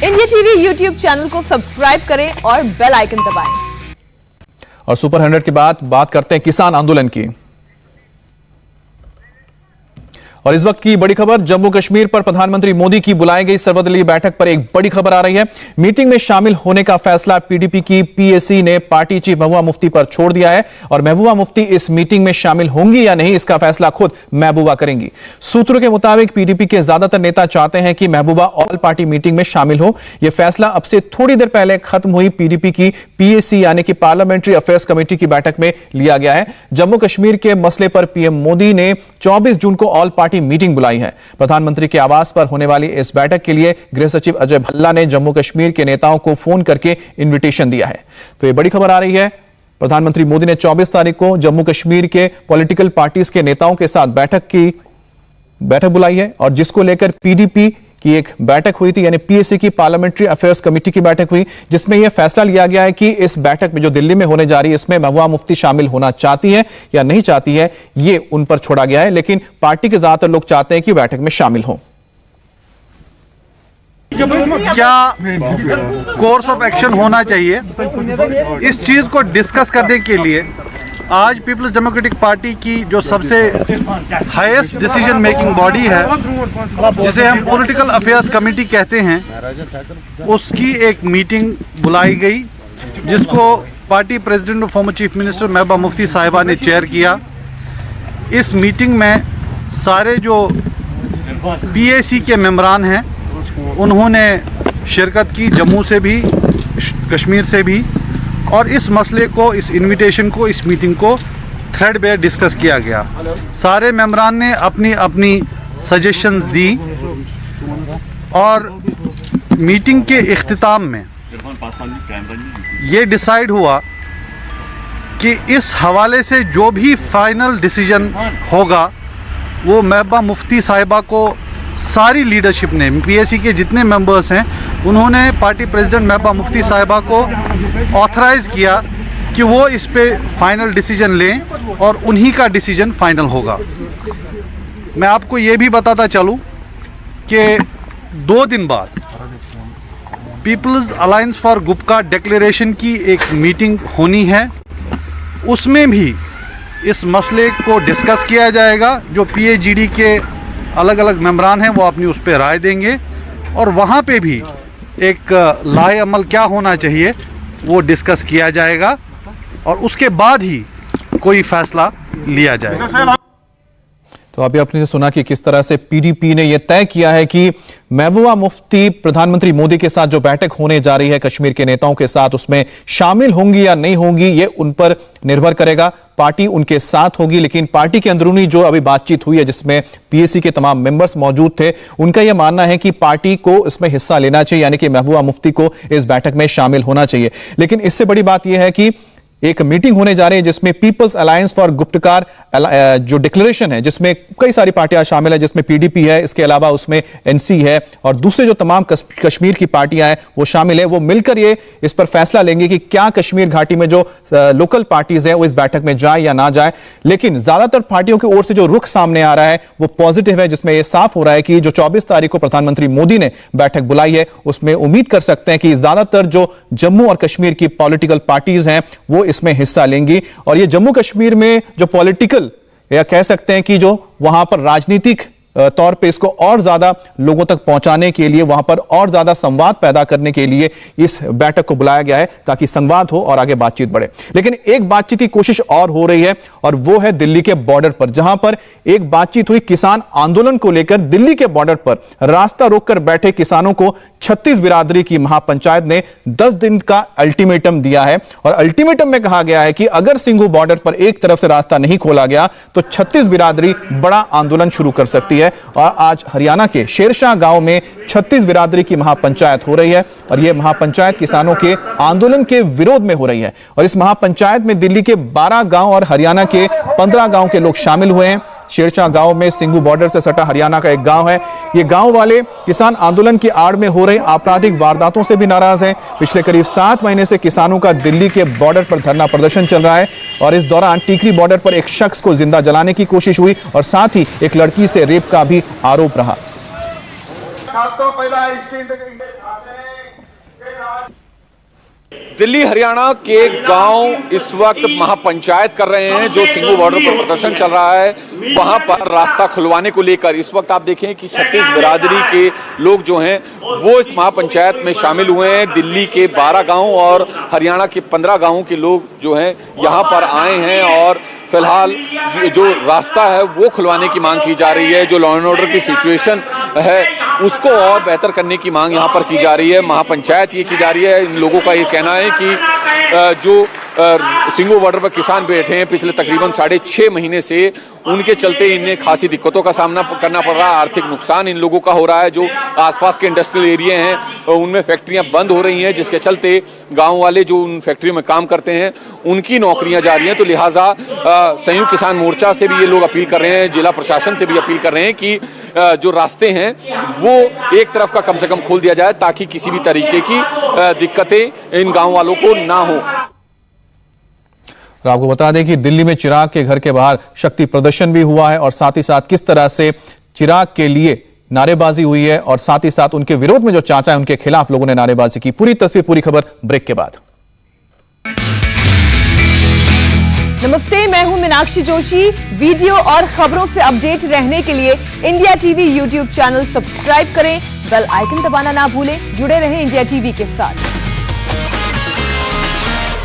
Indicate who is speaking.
Speaker 1: India TV YouTube channel को subscribe करें और बेल आइकन दबाएं।
Speaker 2: और सुपर 100 के बाद बात करते हैं किसान आंदोलन की। और इस वक्त की बड़ी खबर, जम्मू कश्मीर पर प्रधानमंत्री मोदी की बुलाई गई सर्वदलीय बैठक पर एक बड़ी खबर आ रही है। मीटिंग में शामिल होने का फैसला पीडीपी की पीएसी ने पार्टी चीफ महबूबा मुफ्ती पर छोड़ दिया है और महबूबा मुफ्ती इस मीटिंग में शामिल होंगी या नहीं, इसका फैसला खुद महबूबा करेंगी। सूत्रों के मुताबिक पीडीपी के ज्यादातर नेता चाहते हैं कि महबूबा ऑल पार्टी मीटिंग में शामिल हो। यह फैसला अब से थोड़ी देर पहले खत्म हुई पीडीपी की पीएसी यानी कि पार्लियामेंट्री अफेयर्स कमेटी की बैठक में लिया गया है। जम्मू कश्मीर के मसले पर पीएम मोदी ने 24 जून को ऑल पार्टी मीटिंग बुलाई है। प्रधानमंत्री के आवास पर होने वाली इस बैठक के लिए गृह सचिव अजय भल्ला ने जम्मू कश्मीर के नेताओं को फोन करके इनविटेशन दिया है। तो यह बड़ी खबर आ रही है, प्रधानमंत्री मोदी ने 24 तारीख को जम्मू कश्मीर के पॉलिटिकल पार्टीज के नेताओं के साथ बैठक बुलाई है और जिसको लेकर पीडीपी की एक बैठक हुई थी, यानी पीएसी की पार्लियामेंट्री अफेयर्स कमेटी की बैठक हुई, जिसमें यह फैसला लिया गया है कि इस बैठक में जो दिल्ली में होने जा रही है इसमें महबूबा मुफ्ती शामिल होना चाहती है या नहीं चाहती है, यह उन पर छोड़ा गया है। लेकिन पार्टी के ज्यादातर लोग चाहते हैं कि बैठक में शामिल हो।
Speaker 3: क्या कोर्स ऑफ एक्शन होना चाहिए, इस चीज को डिस्कस करने के लिए आज पीपल्स डेमोक्रेटिक पार्टी की जो सबसे हाईएस्ट डिसीजन मेकिंग बॉडी है, जिसे हम पॉलिटिकल अफेयर्स कमेटी कहते हैं, उसकी एक मीटिंग बुलाई गई, जिसको पार्टी प्रेसिडेंट और former chief minister Mehbooba Mufti साहिबा ने चेयर किया। इस मीटिंग में सारे जो पीएसी के मेंबरान हैं उन्होंने शिरकत की, जम्मू से भी कश्मीर से भी, और इस मसले को, इस इनविटेशन को, इस मीटिंग को थ्रेडबेयर डिस्कस किया गया। सारे मेंबरान ने अपनी अपनी सजेशंस दी और मीटिंग के इख्तिताम में ये डिसाइड हुआ कि इस हवाले से जो भी फाइनल डिसीजन होगा वो महबूबा मुफ्ती साहिबा को सारी लीडरशिप ने, पीएसी के जितने मेंबर्स हैं, उन्होंने पार्टी प्रेसिडेंट महबूबा मुफ्ती साहिबा को ऑथराइज़ किया कि वो इस पे फाइनल डिसीजन लें और उन्हीं का डिसीजन फाइनल होगा। मैं आपको ये भी बताता चलूँ कि 2 दिन बाद पीपल्स अलायंस फॉर गुपका डिक्लेरेशन की एक मीटिंग होनी है, उसमें भी इस मसले को डिस्कस किया जाएगा। जो पीएजीडी के अलग अलग मेंबरान हैं वो अपनी उस पर राय देंगे और वहाँ पे भी एक लाहे अमल क्या होना चाहिए वो डिस्कस किया जाएगा और उसके बाद ही कोई फैसला लिया जाएगा।
Speaker 2: तो अभी आपने सुना कि किस तरह से पीडीपी ने यह तय किया है कि महबूबा मुफ्ती प्रधानमंत्री मोदी के साथ जो बैठक होने जा रही है कश्मीर के नेताओं के साथ, उसमें शामिल होंगी या नहीं होंगी ये उन पर निर्भर करेगा। पार्टी उनके साथ होगी, लेकिन पार्टी के अंदरूनी जो अभी बातचीत हुई है जिसमें पीएसी के तमाम मेंबर्स मौजूद थे, उनका यह मानना है कि पार्टी को इसमें हिस्सा लेना चाहिए, यानी कि महबूबा मुफ्ती को इस बैठक में शामिल होना चाहिए। लेकिन इससे बड़ी बात यह है कि एक मीटिंग होने जा रही है जिसमें पीपल्स अलायंस फॉर गुप्तकार जो डिक्लेरेशन है, जिसमें कई सारी पार्टियां शामिल है, जिसमें पीडीपी है, इसके अलावा उसमें एनसी है और दूसरे जो तमाम कश्मीर की पार्टियां हैं वो शामिल है। वो मिलकर ये इस पर फैसला लेंगे कि क्या कश्मीर घाटी में जो लोकल पार्टीज हैं वो इस बैठक में जाए या ना जाए। लेकिन ज्यादातर पार्टियों की ओर से जो रुख सामने आ रहा है वो पॉजिटिव है, जिसमें यह साफ हो रहा है कि जो 24 तारीख को प्रधानमंत्री मोदी ने बैठक बुलाई है उसमें उम्मीद कर सकते हैं कि ज्यादातर जो जम्मू और कश्मीर की पॉलिटिकल पार्टीज हैं वो इसमें हिस्सा लेंगी। और ये जम्मू कश्मीर में जो पॉलिटिकल या कह सकते हैं कि जो वहां पर राजनीतिक तौर पे इसको और ज्यादा लोगों तक पहुंचाने के लिए, वहां पर और ज्यादा संवाद पैदा करने के लिए इस बैठक को बुलाया गया है ताकि संवाद हो और आगे बातचीत बढ़े। लेकिन एक बातचीत की कोशिश और हो रही है और वो है दिल्ली के बॉर्डर पर, जहां पर एक बातचीत हुई किसान आंदोलन को लेकर। दिल्ली के बॉर्डर पर रास्ता रोककर बैठे किसानों को 36 बिरादरी की महापंचायत ने 10 दिन का अल्टीमेटम दिया है और अल्टीमेटम में कहा गया है कि अगर सिंघू बॉर्डर पर एक तरफ से रास्ता नहीं खोला गया तो 36 बिरादरी बड़ा आंदोलन शुरू कर सकती है। और आज हरियाणा के शेरशाह गांव में 36 बिरादरी की महापंचायत हो रही है और यह महापंचायत किसानों के आंदोलन के विरोध में हो रही है। और इस महापंचायत में दिल्ली के 12 गांव और हरियाणा के 15 गांव के लोग शामिल हुए हैं। शेरशाह गांव में सिंघू बॉर्डर से सटा हरियाणा का एक गांव है। ये गांव वाले किसान आंदोलन की आड़ में हो रहे आपराधिक वारदातों से भी नाराज हैं। पिछले करीब 7 महीने से किसानों का दिल्ली के बॉर्डर पर धरना प्रदर्शन चल रहा है और इस दौरान टीकरी बॉर्डर पर एक शख्स को जिंदा जलाने की कोशिश हुई और साथ ही एक लड़की से रेप का भी आरोप रहा।
Speaker 4: ਸਭ ਤੋਂ ਪਹਿਲਾਂ
Speaker 5: दिल्ली हरियाणा के गांव इस वक्त महापंचायत कर रहे हैं। जो सिंघू बॉर्डर पर प्रदर्शन चल रहा है वहां पर रास्ता खुलवाने को लेकर इस वक्त आप देखें कि 36 बिरादरी के लोग जो हैं वो इस महापंचायत में शामिल हुए हैं। दिल्ली के 12 गांव और हरियाणा के 15 गांवों के लोग जो हैं यहां पर आए हैं और फिलहाल जो रास्ता है वो खुलवाने की मांग की जा रही है। जो लॉ एंड ऑर्डर की सिचुएशन है उसको और बेहतर करने की मांग यहाँ पर की जा रही है। महापंचायत ये की जा रही है। इन लोगों का ये कहना है कि जो सिंघू बॉर्डर पर किसान बैठे हैं पिछले तकरीबन 6.5 महीने से, उनके चलते इन्हें खासी दिक्कतों का सामना करना पड़ रहा है। आर्थिक नुकसान इन लोगों का हो रहा है। जो आसपास के इंडस्ट्रियल एरिया हैं उनमें फैक्ट्रियां बंद हो रही हैं, जिसके चलते गांव वाले जो उन फैक्ट्रियों में काम करते हैं उनकी नौकरियां जा रही हैं। तो लिहाजा संयुक्त किसान मोर्चा से भी ये लोग अपील कर रहे हैं, जिला प्रशासन से भी अपील कर रहे हैं कि जो रास्ते हैं वो एक तरफ का कम से कम खोल दिया जाए ताकि किसी भी तरीके की दिक्कतें इन गाँव वालों को ना हो।
Speaker 2: और आपको बता दें कि दिल्ली में चिराग के घर के बाहर शक्ति प्रदर्शन भी हुआ है और साथ ही साथ किस तरह से चिराग के लिए नारेबाजी हुई है और साथ ही साथ उनके विरोध में जो चाचा है उनके खिलाफ लोगों ने नारेबाजी की। पूरी तस्वीर, पूरी खबर ब्रेक के बाद।
Speaker 1: नमस्ते, मैं हूं मीनाक्षी जोशी। वीडियो और खबरों से अपडेट रहने के लिए India TV YouTube channel subscribe करें, बेल आइकन दबाना ना भूलें। जुड़े रहें इंडिया टीवी के साथ।